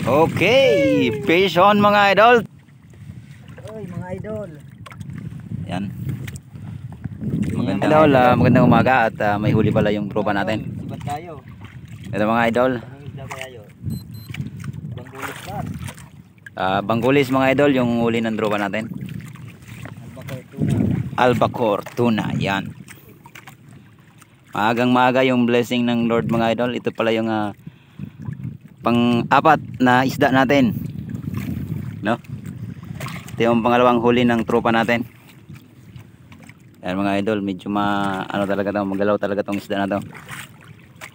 Okay, fish on mga idol. Oy mga idol. Yan. Magandang umaga at may huli pala yung tropa natin. Sibat tayo. Ito mga idol. Anong isda kaya yun? Bangkulis ba? Bangkulis mga idol yung huli ng tropa natin. Albacore tuna. Albacore tuna, yan. Maagang maaga yung blessing ng Lord mga idol. Ito pala yung pang-apat na isda natin. No? Ito yung pangalawang huli ng tropa natin. Yan mga idol, medyo talaga to, magalaw talaga tong isda na to.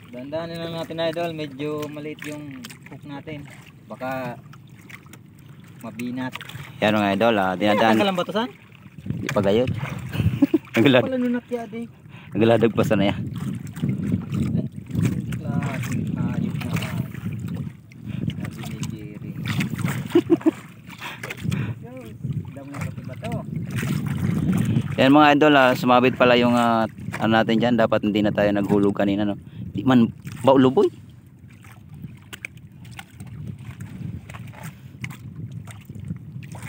Dandanin lang natin idol, medyo maliit yung hook natin. Baka mabinat. Yan mga idol, dinadaan. Tanggalan ba to san? Di pa gayod. Wala nung nakyadi. Nagladag pa sana yan. Yan mga idol, sumabit pala yung ano natin dyan. Dapat hindi na tayo naghulog kanina, no? Di man bauluboy.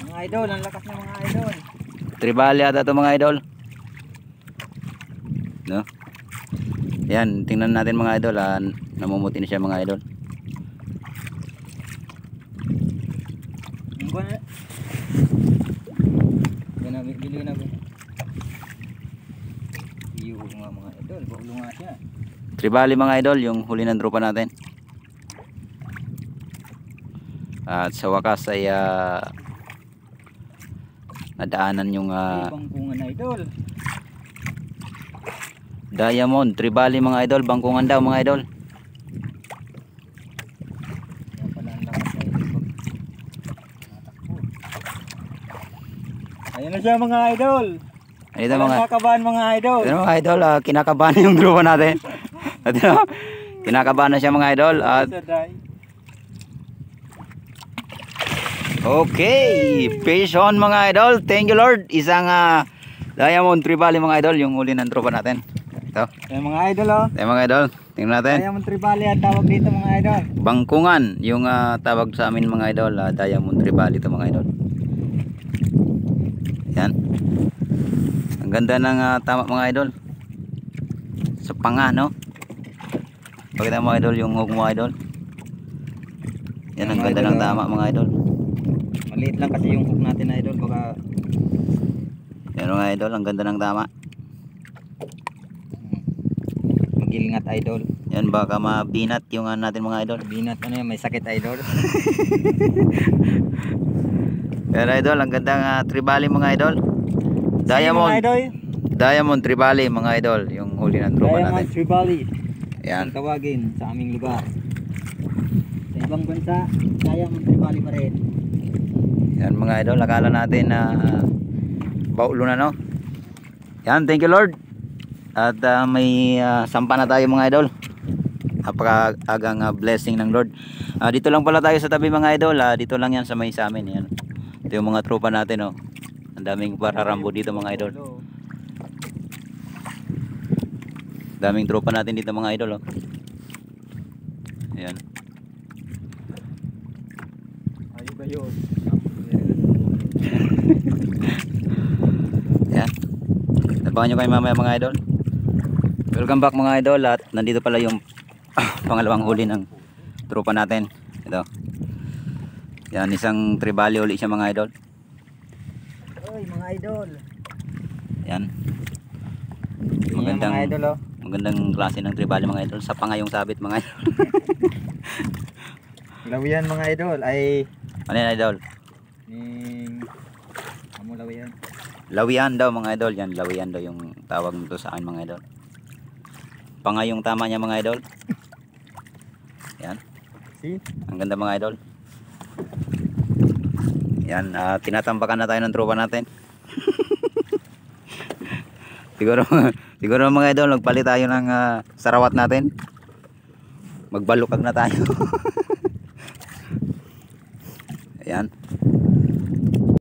Mga idol, ang lakas ng mga idol. Tribali ata ito mga idol, no? Yan, tingnan natin mga idol, namumuti na siya mga idol. Mga idol, baulo nga siya. Tribali mga idol, yung huli ng tropa natin. At sa wakas ay nadaanan yung bangkungan idol. Diamond, tribali mga idol, bangkungan daw mga idol. Ayan na siya mga idol. Ito mga kinakabahan mga idol. Ito mga idol, kinakabahan yung tropa natin. Ito, kinakabahan na siya mga idol. At okay, fish on mga idol. Thank you Lord. Isang diamond tribali mga idol, yung huli ng tropa natin. Ito. Ayan mga idol oh. Ito mga idol, tingnan natin. Diamond tribali ang tawag dito mga idol. Bangkungan, yung tawag sa amin mga idol, diamond tribali ito mga idol. Yan. Ang ganda ng tama mga idol. Sa panga, no? Pakita mga idol yung hook mga idol. Yan ang ganda ng tama mga idol. Maliit lang kasi yung hook natin idol, baka yan mga idol, ang ganda ng tama. magilingat idol. Yan, baka mabinat yung natin mga idol. Binat ano yan, may sakit idol. Pero idol, ang gandang tribali mga idol. Diamond. Diamond tribali mga idol, yung huli ng tropa natin. Diamond tribali. Yan. Ang tawagin sa aming lugar. Sa ibang bansa, diamond tribali pa rin. Yan mga idol, akala natin na baulo na, no? Yan, thank you Lord. At may sampa na tayo mga idol. Napakaagang blessing ng Lord. Dito lang pala tayo sa tabi mga idol. Dito lang yan sa may sa amin. Yan. Ito yung mga tropa natin, oh. Ang daming pararambo dito mga idol. Daming tropa natin dito mga idol, oh. Ayan. Ayun ba yun? Ayan. Tabangan nyo kayo mamaya mga idol. Welcome back mga idol. At nandito pala yung pangalawang huli ng tropa natin. Ito. Yan, isang tribali uli siya mga idol. Oy mga idol. Yan. Magandang mga idol, oh. Magandang klase ng tribali mga idol. Sa pangayong sabit mga idol. Lawian mga idol ay Ano yan idol? Amo lawian. Lawian daw mga idol. Yan, lawian daw yung tawag nito sa akin mga idol. Pangayong tama niya mga idol. Yan. See? Ang ganda mga idol. Yan, tinatampakan na tayo ng tropa natin. siguro mga idol, magpalit tayo ng sarawat natin. Magbalukag na tayo. Ayan.